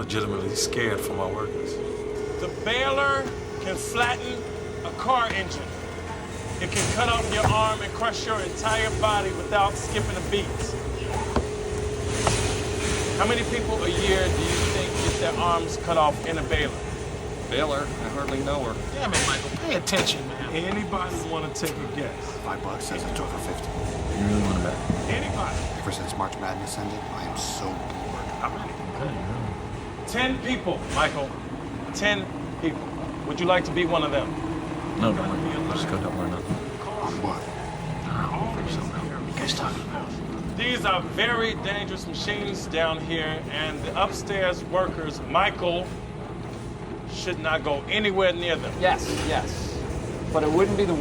legitimately scared for my workers. The baler can flatten a car engine. It can cut off your arm and crush your entire body without skipping a beat. How many people a year do you think get their arms cut off in a baler? Baylor, I hardly know her. Damn it, Michael. Pay attention, man. Anybody want to take a guess? $5 says it's over 50. You really want to bet? Anybody? Ever since March Madness ended, I am so bored. How many? 10 people, Michael. 10 people. Would you like to be one of them? No, don't worry. I'll just go double or nothing. On what? I don't think so, man. What are you guys talking about? These are very dangerous machines down here, and the upstairs workers, Michael, should not go anywhere near them. Yes, yes. But it wouldn't be the